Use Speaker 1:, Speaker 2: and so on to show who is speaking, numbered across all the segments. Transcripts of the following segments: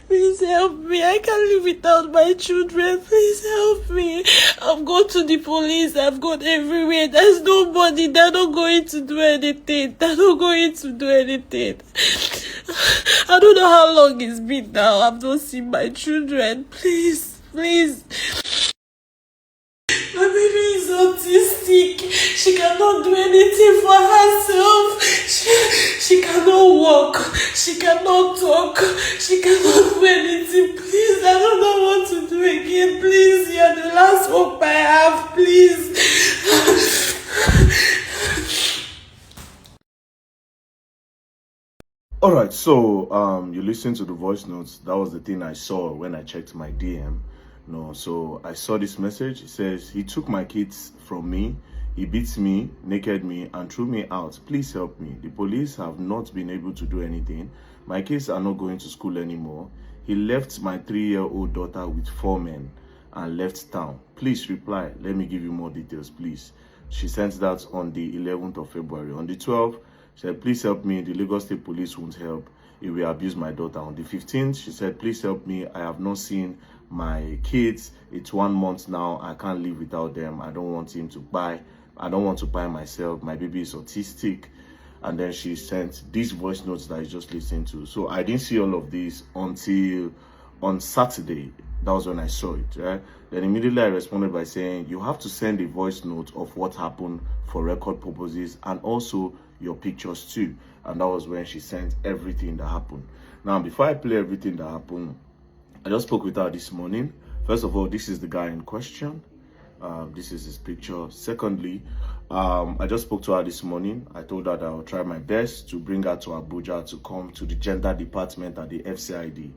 Speaker 1: Please help me. I can't live without my children. Please help me. I've gone to the police. I've gone everywhere. There's nobody. They're not going to do anything. They're not going to do anything. I don't know how long it's been now. I've not seen my children. Please, please. My baby is autistic. She cannot do anything for herself. She cannot walk. She cannot talk. She cannot do anything. Please, I don't know what to do again. Please, you're the last hope I have. Please.
Speaker 2: All right, so you listened to the voice notes. That was the thing I saw when I checked my DM. No, so I saw this message. It says, he took my kids from me. He beats me, naked me, and threw me out. Please help me. The police have not been able to do anything. My kids are not going to school anymore. He left my 3-year-old daughter with 4 men and left town. Please reply. Let me give you more details, please. She sent that on the 11th of February. On the 12th, she said, please help me. The Lagos State Police won't help. He will abuse my daughter. On the 15th, she said, please help me. I have not seen my kids. It's 1 month now. I can't live without them. I don't want him to buy. I don't want to buy myself. My baby is autistic. And then she sent these voice notes that I just listened to. So I didn't see all of this until on Saturday. That was when I saw it, right? Then immediately I responded by saying, you have to send a voice note of what happened for record purposes and also your pictures too. And that was when she sent everything that happened. Now, before I play everything that happened, I just spoke with her this morning. First of all, this is the guy in question. This is his picture. Secondly, I just spoke to her this morning. I told her that I'll try my best to bring her to Abuja to come to the gender department at the FCID.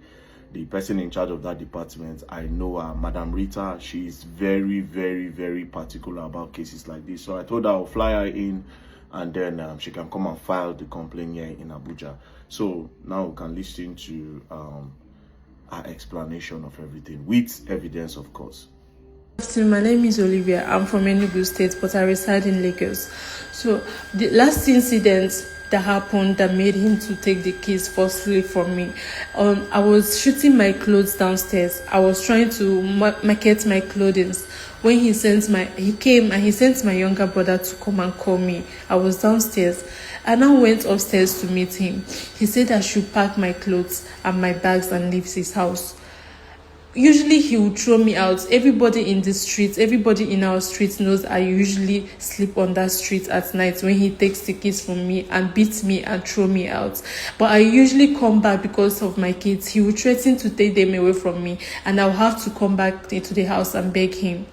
Speaker 2: The person in charge of that department, I know her, Madam Rita. She is very, very, very particular about cases like this. So I told her I'll fly her in and then she can come and file the complaint here in Abuja. So now we can listen to her explanation of everything with evidence, of course.
Speaker 1: My name is Olivia. I'm from Enugu State, but I reside in Lagos. So the last incident that happened that made him to take the keys forcefully from me, I was shooting my clothes downstairs. I was trying to market my clothing when he came and he sent my younger brother to come and call me. I was downstairs. I now went upstairs to meet him. He said I should pack my clothes and my bags and leave his house. Usually he would throw me out. Everybody in the street, everybody in our street knows I usually sleep on that street at night when he takes the keys from me and beats me and throw me out. But I usually come back because of my kids. He would threaten to take them away from me and I'll have to come back into the house and beg him.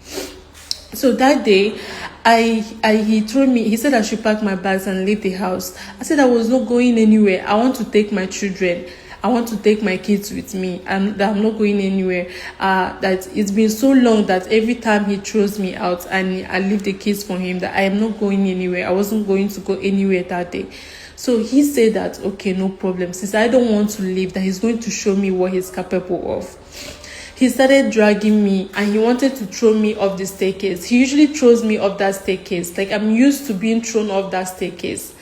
Speaker 1: So that day, he told me, he said I should pack my bags and leave the house. I said I was not going anywhere. I want to take my children. I want to take my kids with me and that I'm not going anywhere. That it's been so long that every time he throws me out and I leave the kids for him, that I am not going anywhere. I wasn't going to go anywhere that day. So he said that, okay, no problem. Since I don't want to leave, that he's going to show me what he's capable of. He started dragging me and he wanted to throw me off the staircase. He usually throws me off that staircase. Like I'm used to being thrown off that staircase.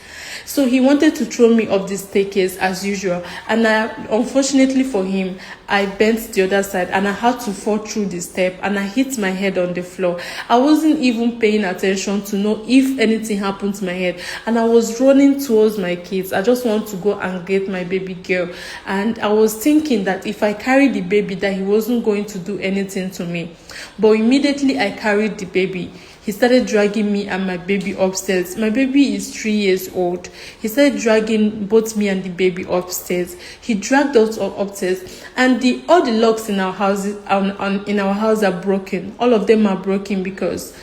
Speaker 1: So he wanted to throw me off the staircase as usual. And unfortunately for him, I bent the other side and I had to fall through the step and I hit my head on the floor. I wasn't even paying attention to know if anything happened to my head. And I was running towards my kids. I just want to go and get my baby girl. And I was thinking that if I carried the baby, that he wasn't going to do anything to me. But immediately I carried the baby, he started dragging me and my baby upstairs. My baby is 3 years old. He started dragging both me and the baby upstairs. He dragged us upstairs, and all the locks in our house are broken. All of them are broken because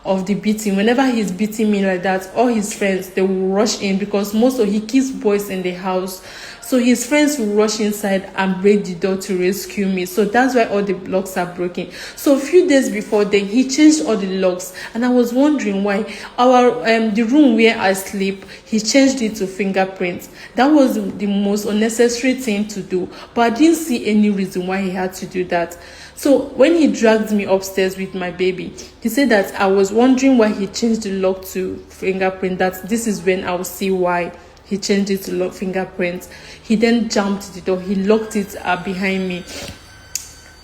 Speaker 1: of the beating. Whenever he's beating me like that, all his friends, they will rush in because he keeps boys in the house. So his friends will rush inside and break the door to rescue me. So that's why all the locks are broken. So a few days before then, he changed all the locks. And I was wondering why. The room where I sleep, he changed it to fingerprints. That was the most unnecessary thing to do. But I didn't see any reason why he had to do that. So when he dragged me upstairs with my baby, he said that I was wondering why he changed the lock to fingerprint. That this is when I will see why he changed it to fingerprints. He then jumped the door, he locked it behind me.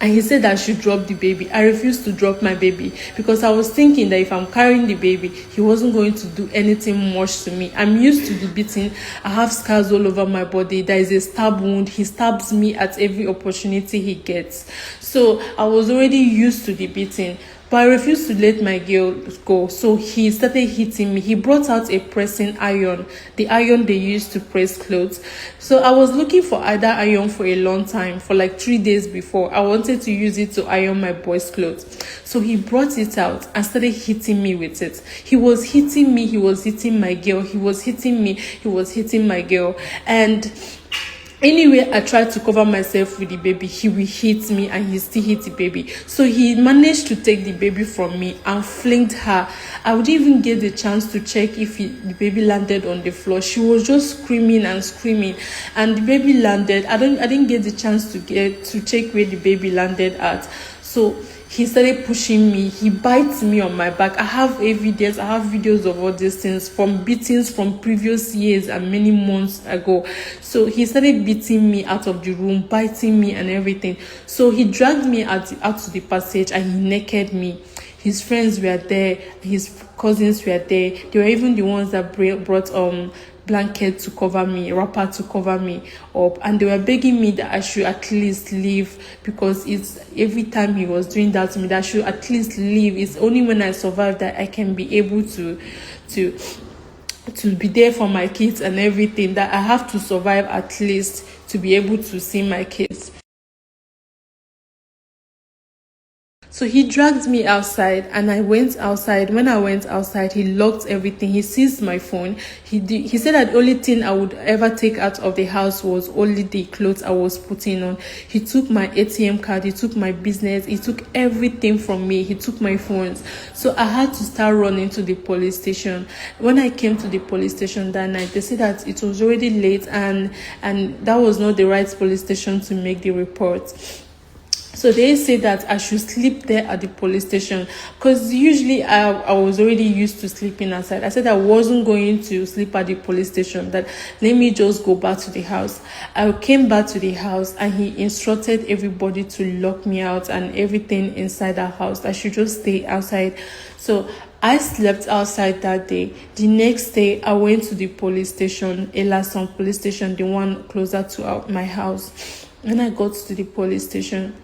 Speaker 1: And he said I should drop the baby. I refused to drop my baby because I was thinking that if I'm carrying the baby, he wasn't going to do anything much to me. I'm used to the beating. I have scars all over my body. There is a stab wound. He stabs me at every opportunity he gets. So I was already used to the beating. But I refused to let my girl go. So he started hitting me. He brought out a pressing iron, the iron they used to press clothes. So I was looking for either iron for a long time, for like 3 days before. I wanted to use it to iron my boys' clothes. So he brought it out and started hitting me with it. He was hitting me. He was hitting my girl. He was hitting me. He was hitting my girl. And anyway, I tried to cover myself with the baby, he will hit me, and he still hit the baby. So he managed to take the baby from me and flinged her. I would even get the chance to check if the baby landed on the floor. She was just screaming and screaming, and the baby landed. I didn't get the chance to check where the baby landed at. So he started pushing me. He bites me on my back. I have evidence. I have videos of all these things from beatings from previous years and many months ago. So he started beating me out of the room, biting me and everything. So he dragged me out to the passage and he naked me. His friends were there. His cousins were there. They were even the ones that brought blanket to cover me, wrapper to cover me up, and they were begging me that I should at least leave, because it's every time he was doing that to me, that I should at least leave. It's only when I survive that I can be able to be there for my kids and everything, that I have to survive at least to be able to see my kids. So he dragged me outside and I went outside. When I went outside, he locked everything. He seized my phone. He said that the only thing I would ever take out of the house was only the clothes I was putting on. He took my ATM card. He took my business. He took everything from me. He took my phones. So I had to start running to the police station. When I came to the police station that night, they said that it was already late and that was not the right police station to make the report. So they said that I should sleep there at the police station, because usually I was already used to sleeping outside. I said I wasn't going to sleep at the police station, that let me just go back to the house. I came back to the house and he instructed everybody to lock me out and everything inside the house. I should just stay outside. So I slept outside that day. The next day, I went to the police station, Elason police station, the one closer to my house. When I got to the police station,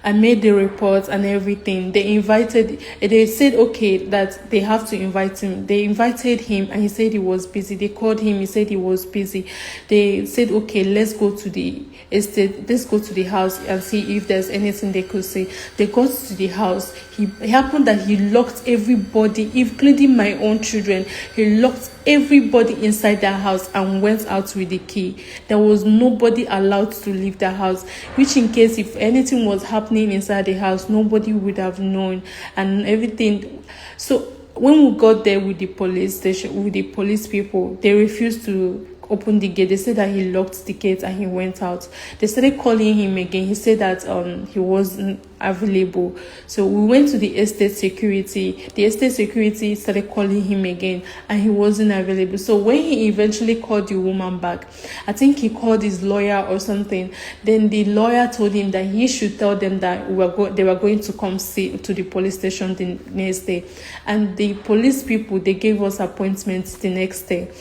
Speaker 1: I made the report and everything. They said, okay, that they have to invite him. They invited him and he said he was busy. They called him, he said he was busy. They said, okay, let's go to the estate, let's go to the house and see if there's anything they could say. They got to the house. It happened that he locked everybody, including my own children. He locked everybody inside the house and went out with the key. There was nobody allowed to leave the house, which in case if anything was happening inside the house, nobody would have known and everything. So when we got there with the police station, with the police people, they refused to open the gate. They said that he locked the gate and he went out. They started calling him again. He said that he wasn't available. So we went to the estate security. The estate security started calling him again and he wasn't available. So when he eventually called the woman back, I think he called his lawyer or something. Then the lawyer told him that he should tell them that they were going to come see to the police station the next day. And the police people, they gave us appointments the next day.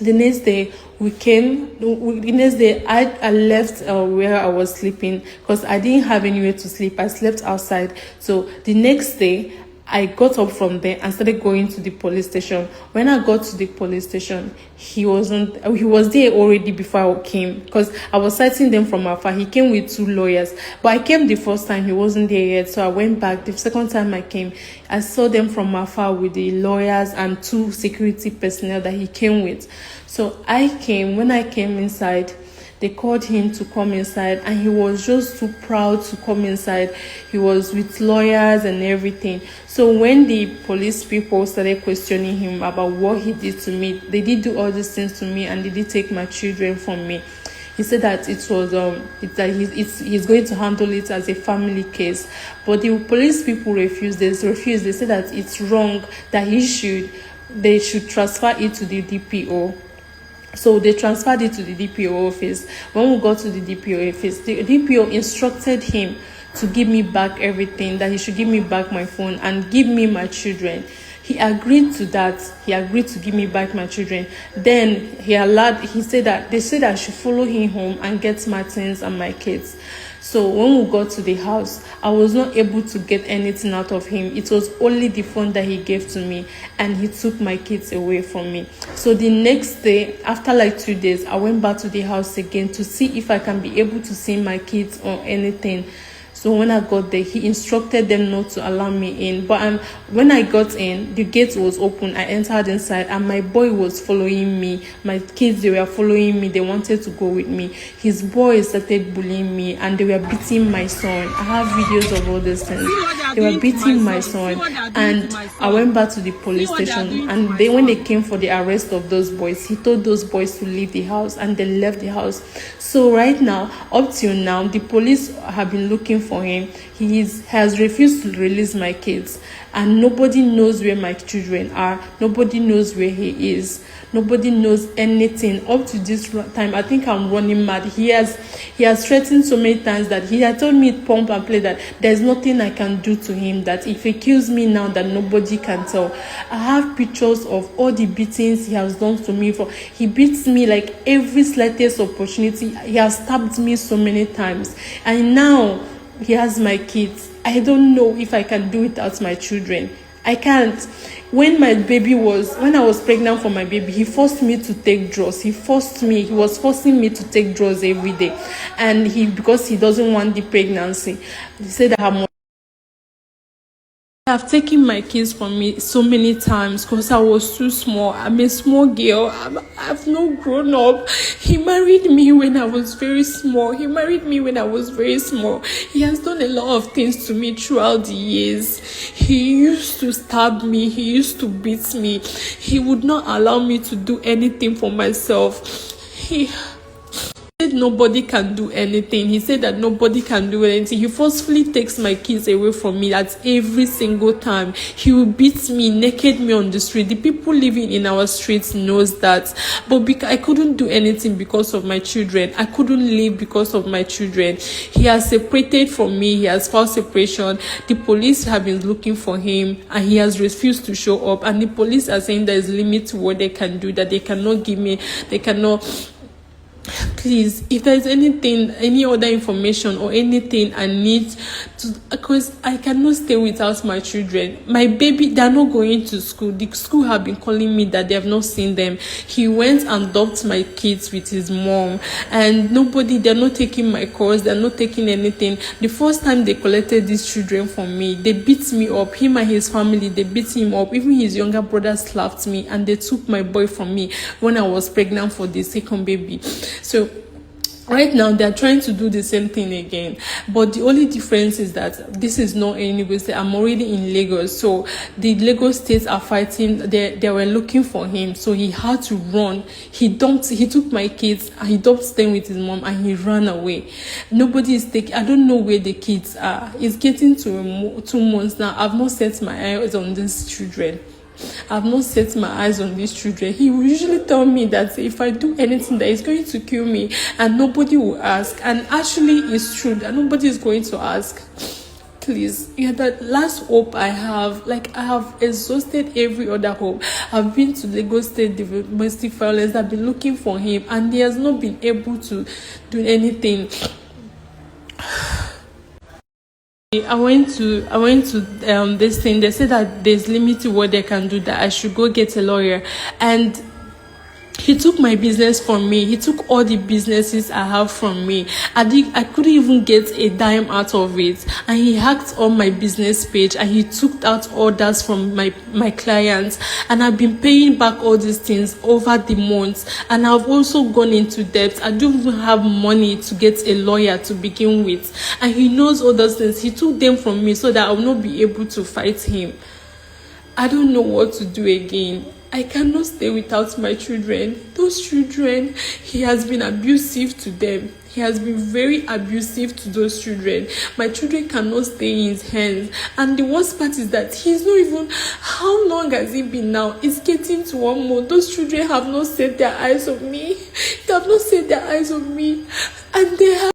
Speaker 1: The next day we came. The next day I left where I was sleeping because I didn't have anywhere to sleep. I slept outside. So the next day I got up from there and started going to the police station. When I got to the police station, he was there already before I came, because I was sighting them from afar. He came with 2 lawyers, but I came the first time, he wasn't there yet. So I went back. The second time I came, I saw them from afar with the lawyers and 2 security personnel that he came with. So I came. When I came inside, they called him to come inside and he was just too proud to come inside. He was with lawyers and everything. So when the police people started questioning him about what he did to me, they did do all these things to me and they did take my children from me. He said that it was he's going to handle it as a family case. But the police people refused. They said that it's wrong, that they should transfer it to the DPO. So they transferred it to the DPO office. When we got to the DPO office, the DPO instructed him to give me back everything, that he should give me back my phone and give me my children. He agreed to that. He agreed to give me back my children. Then he said that they said I should follow him home and get my things and my kids. So when we got to the house, I was not able to get anything out of him. It was only the phone that he gave to me, and he took my kids away from me. So the next day, after like 2 days, I went back to the house again to see if I can be able to see my kids or anything. So when I got there, he instructed them not to allow me in. But when I got in, the gate was open. I entered inside, and my boy was following me. My kids, they were following me. They wanted to go with me. His boys started bullying me, and they were beating my son. I have videos of all these things. They were beating my son, and I went back to the police station. And when they came for the arrest of those boys, he told those boys to leave the house, and they left the house. So right now, up till now, the police have been looking for him. He has refused to release my kids, and nobody knows where my children are. Nobody knows where he is. Nobody knows anything up to this time. I think I'm running mad. He has threatened so many times that he had told me pump and play that there's nothing I can do to him, that if he kills me now, that nobody can tell. I have pictures of all the beatings he has done to me. He beats me like every slightest opportunity. He has stabbed me so many times, and now he has my kids. I don't know if I can do without my children. I can't. When I was pregnant for my baby, he forced me to take drugs. He was forcing me to take drugs every day. And because he doesn't want the pregnancy, he said that I have taken my kids from me so many times because I was too small. I'm a small girl. I've not grown up. He married me when I was very small. He has done a lot of things to me throughout the years. He used to stab me. He used to beat me. He would not allow me to do anything for myself. He said nobody can do anything. He said that nobody can do anything. He forcefully takes my kids away from me. That's every single time. He will beat me, naked me on the street. The people living in our streets knows that. But I couldn't do anything because of my children. I couldn't live because of my children. He has separated from me. He has filed separation. The police have been looking for him, and he has refused to show up. And the police are saying there is a limit to what they can do, that they cannot give me, they cannot. Please, if there's anything, any other information or anything I need to, because I cannot stay without my children. My baby, they're not going to school. The school have been calling me that they have not seen them. He went and dumped my kids with his mom, and they're not taking my calls, they're not taking anything. The first time they collected these children from me, they beat me up. Him and his family, they beat him up. Even his younger brother slapped me, and they took my boy from me when I was pregnant for the second baby. So right now they're trying to do the same thing again, but the only difference is that this is not anywhere. I'm already in Lagos, so the Lagos states are fighting. They were looking for him, so he had to run. He took my kids and he dumped them with his mom, and he ran away. Nobody is taking. I don't know where the kids are. It's getting to 2 months now. I've not set my eyes on these children. He will usually tell me that if I do anything, that he's going to kill me, and nobody will ask. And actually, it's true that nobody is going to ask. Please, yeah, that last hope I have. Like, I have exhausted every other hope. I've been to Lagos State Domestic Violence. I've been looking for him, and he has not been able to do anything. I went to this thing. They said that there's limit to what they can do, that I should go get a lawyer. And he took my business from me. He took all the businesses I have from me. I couldn't even get a dime out of it. And he hacked on my business page, and he took out orders from my clients. And I've been paying back all these things over the months. And I've also gone into debt. I don't even have money to get a lawyer to begin with. And he knows all those things. He took them from me so that I will not be able to fight him. I don't know what to do again. I cannot stay without my children. Those children, he has been abusive to them. he has been very abusive to those children. My children cannot stay in his hands. And the worst part is that he's not even, how long has it been now? It's getting to 1 month. Those children have not set their eyes on me. They have not set their eyes on me. And they have